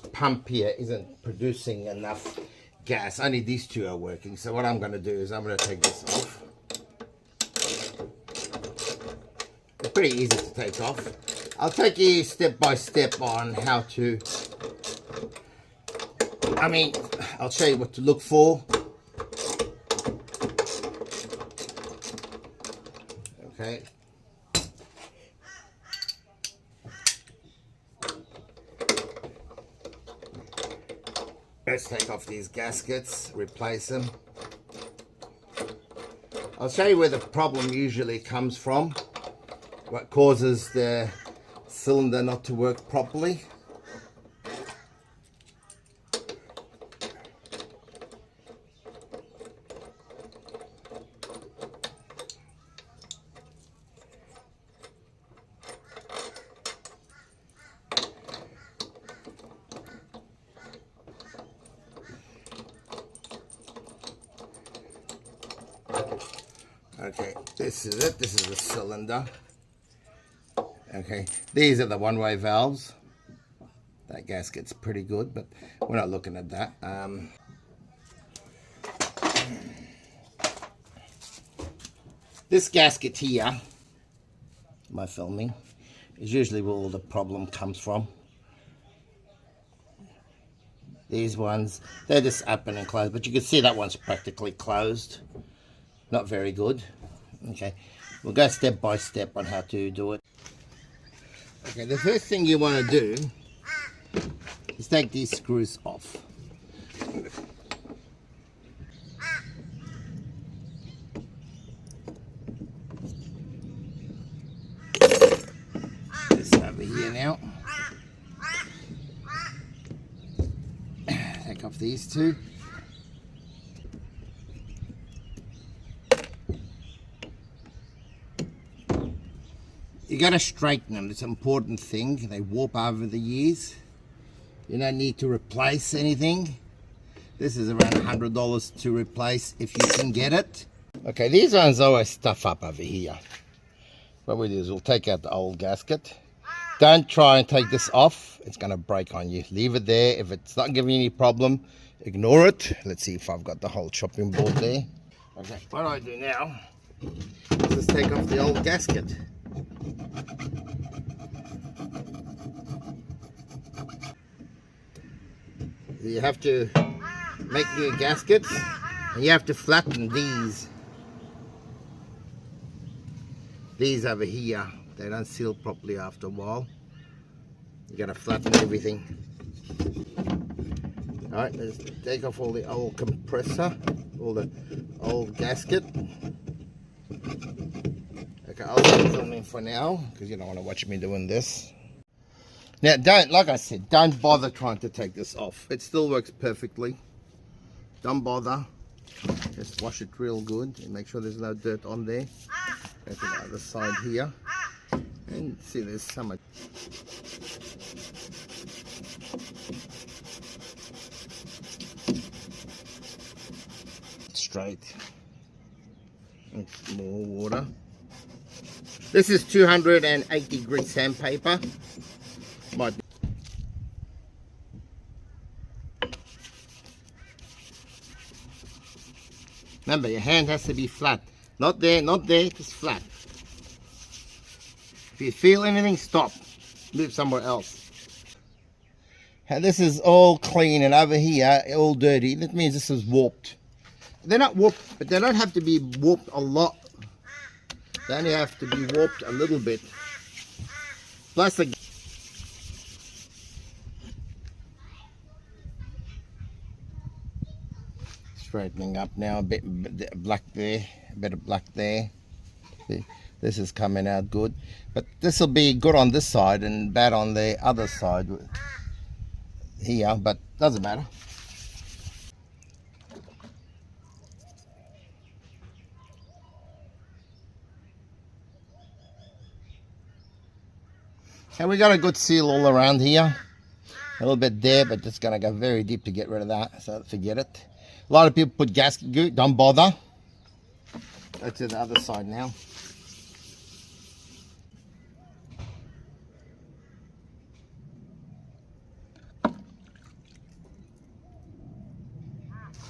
pump here isn't producing enough gas. Only these two are working. So what I'm going to do is I'm going to take this off. It's pretty easy to take off. I'll take you step by step on how to, I'll show you what to look for. Okay. Let's take off these gaskets, replace them. I'll show you where the problem usually comes from, what causes the cylinder not to work properly. Okay, this is it. This is the cylinder. Okay, these are the one-way valves. That gasket's pretty good, but we're not looking at that. This gasket here, my filming, is usually where all the problem comes from. These ones, they're just open and closed, but you can see that one's practically closed. Not very good. Okay, we'll go step by step on how to do it. Okay, the first thing you want to do is take these screws off. This over here now. Take off these two. You got to straighten them. It's an important thing. They warp over the years. You don't need to replace anything. This is around $100 to replace if you can get it. Okay, these ones always stuff up over here. What we do is we'll take out the old gasket. Don't try and take this off. It's going to break on you. Leave it there. If it's not giving you any problem, ignore it. Let's see if I've got the whole chopping board there. Okay, what I do now is just take off the old gasket. You have to make new gaskets, and you have to flatten these over here. They don't seal properly after a while. You gotta flatten everything. Alright, let's take off all the old compressor, all the old gasket. Okay, I'll stop filming for now because you don't want to watch me doing this. Now, like I said, don't bother trying to take this off. It still works perfectly. Don't bother. Just wash it real good and make sure there's no dirt on there. Go to the other side here. And see, there's some. Straight. And more water. This is 280 degree sandpaper. Remember, your hand has to be flat. Not there, just flat. If you feel anything, stop. Move somewhere else. And this is all clean, and over here, all dirty. That means this is warped. They're not warped, but they don't have to be warped a lot. They only have to be warped a little bit. Plus the straightening up now, a bit black there, a bit of black there. See, this is coming out good, but this will be good on this side and bad on the other side here, but doesn't matter. And we got a good seal all around here, a little bit there, but it's going to go very deep to get rid of that, so forget it. A lot of people put gasket glue, don't bother. Go to the other side now.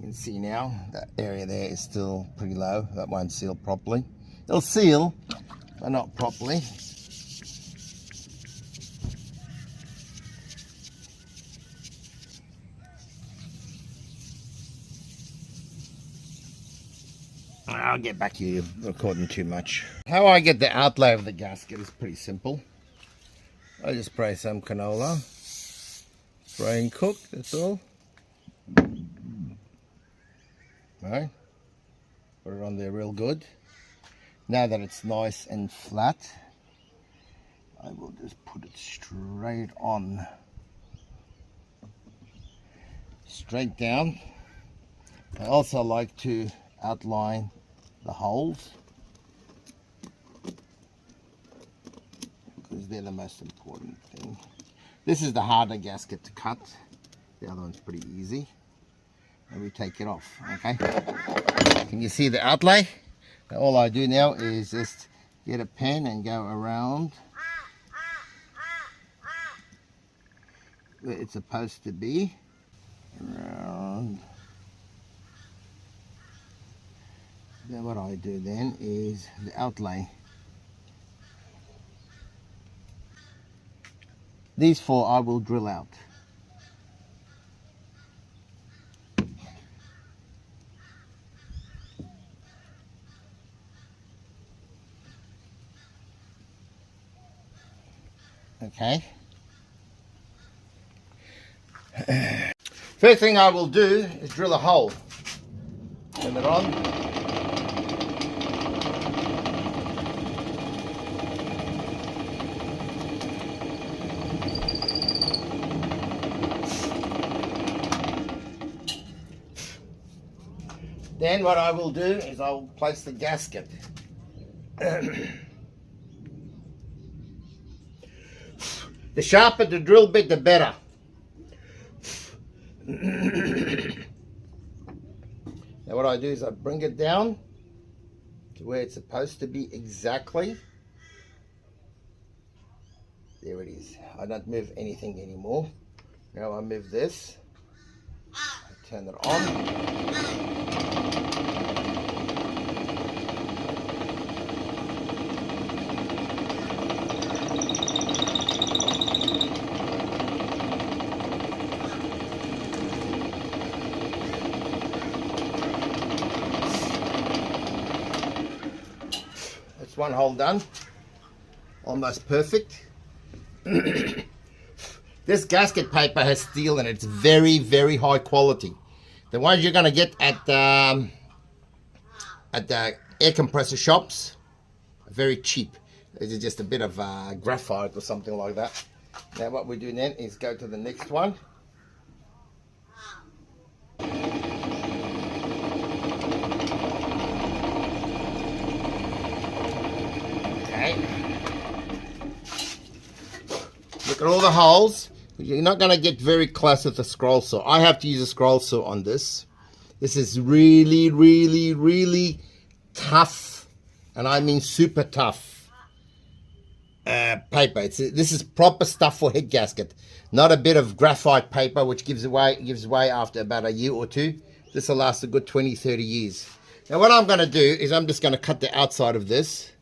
You can see now that area there is still pretty low. That won't seal properly. It'll seal, but not properly. I'll get back to you recording too much. How I get the outlay of the gasket is pretty simple. I just spray some canola, spray and cook, that's all. Right, put it on there real good. Now that it's nice and flat, I will just put it straight on, straight down. I also like to outline the holes because they're the most important thing. This is the harder gasket to cut. The other one's pretty easy. And we take it off, okay? Can you see the outlay? Now all I do now is just get a pen and go around where it's supposed to be. Around. Then what I do then is the outlay. These four I will drill out. Okay. First thing I will do is drill a hole. Turn it on. Then what I will do is I will place the gasket. The sharper the drill bit, the better. Now what I do is I bring it down to where it's supposed to be exactly. There it is. I don't move anything anymore. Now I move this. I turn it on. That's one hole done. Almost perfect. This gasket paper has steel and it's very, very high quality. The ones you're going to get at the air compressor shops are very cheap. This is just a bit of graphite or something like that. Now what we do then is go to the next one. Okay. Look at all the holes. You're not going to get very close with the scroll saw. I have to use a scroll saw on this. This is really, really, really tough, and I mean super tough paper. This is proper stuff for head gasket, not a bit of graphite paper which gives way after about a year or two. This will last a good 20, 30 years. Now what I'm going to do is I'm just going to cut the outside of this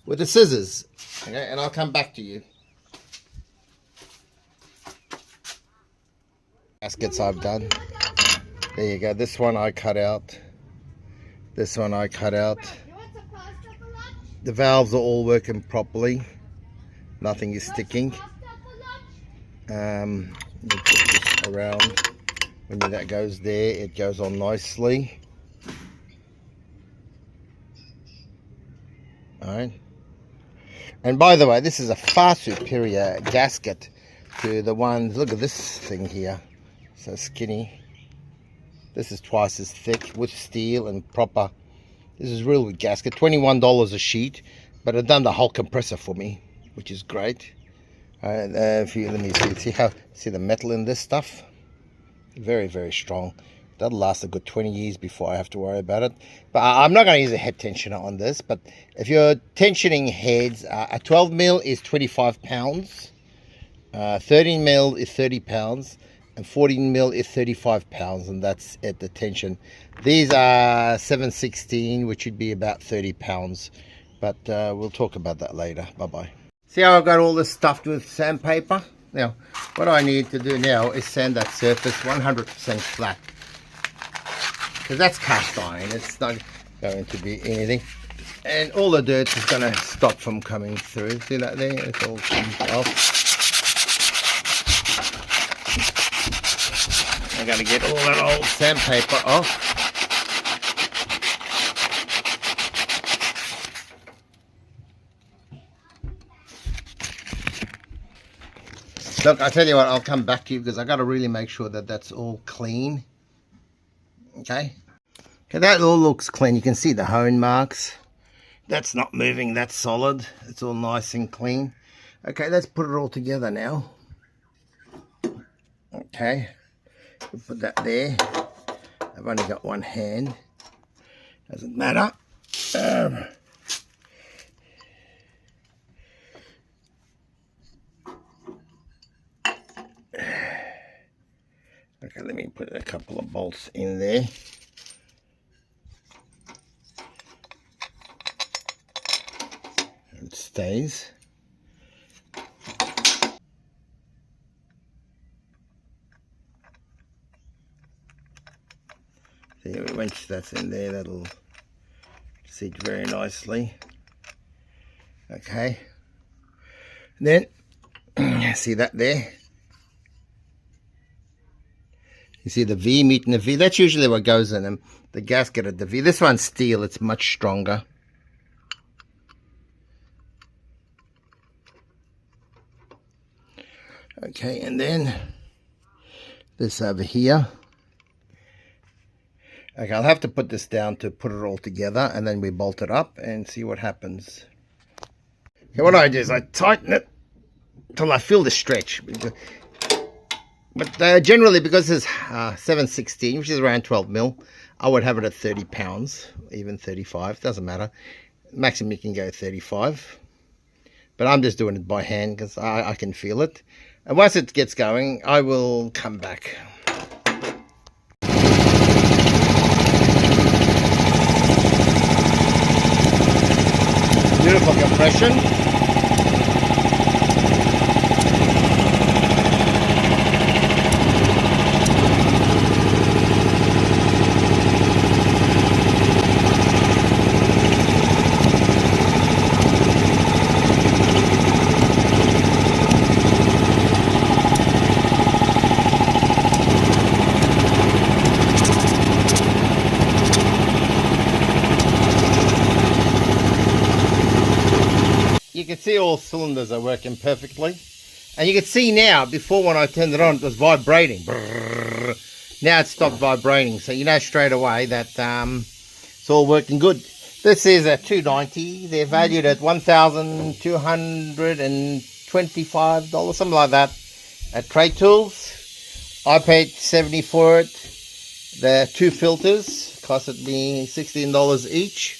with the scissors, okay, and I'll come back to you. Gaskets I've done. There you go. This one I cut out. This one I cut out. The valves are all working properly. Nothing is sticking. You put this around. When that goes there, it goes on nicely. Alright. And by the way, this is a far superior gasket to the ones. Look at this thing here. So skinny. This is twice as thick with steel and proper. This is real gasket. $21 a sheet, but it done the whole compressor for me, which is great. Let me see the metal in this stuff. Very, very strong. That'll last a good 20 years before I have to worry about it. But I'm not going to use a head tensioner on this. But if you're tensioning heads, a 12 mil is 25 pounds. 13 mil is 30 pounds. and 14 mil is 35 pounds, and that's at the tension. These are 716, which would be about 30 pounds, but we'll talk about that later. Bye bye. See how I've got all this stuffed with sandpaper? Now what I need to do now is sand that surface 100% flat, because that's cast iron. It's not going to be anything, and all the dirt is going to stop from coming through. See that there? It's all comes off. I got to get all that old sandpaper off. Look, I tell you what, I'll come back to you because I got to really make sure that that's all clean. Okay, that all looks clean. You can see the hone marks. That's not moving. That's solid. It's all nice and clean. Okay, let's put it all together now. Okay, we'll put that there. I've only got one hand. Doesn't matter. Okay, let me put a couple of bolts in there. It stays. See, once that's in there, that'll sit very nicely. Okay. And then, see that there? You see the V meeting the V. That's usually what goes in them. The gasket at the V. This one's steel. It's much stronger. Okay, and then this over here. Okay, I'll have to put this down to put it all together, and then we bolt it up and see what happens. Okay, what I do is I tighten it until I feel the stretch. But generally, because it's 716, which is around 12 mil, I would have it at 30 pounds, even 35, doesn't matter. Maximum you can go 35. But I'm just doing it by hand because I can feel it. And once it gets going, I will come back. Beautiful compression. You can see all cylinders are working perfectly, and you can see now, before when I turned it on, it was vibrating. Now it's stopped vibrating, so you know straight away that it's all working good. This is a 290. They're valued at $1,225, something like that, at Trade Tools. I paid $70 for it. The two filters costed me $16 each.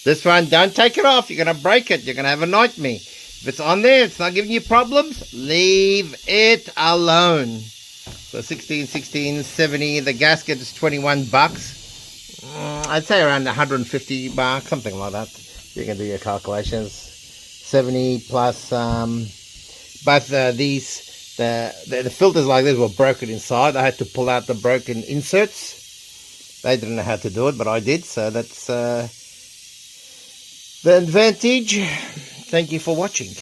This one, don't take it off. You're going to break it. You're going to have a nightmare. If it's on there, it's not giving you problems, leave it alone. So 16, 70. The gasket is 21 bucks. I'd say around 150 bucks, something like that. You can do your calculations. 70 plus both these, the filters like this were broken inside. I had to pull out the broken inserts. They didn't know how to do it, but I did. So that's the advantage. Thank you for watching.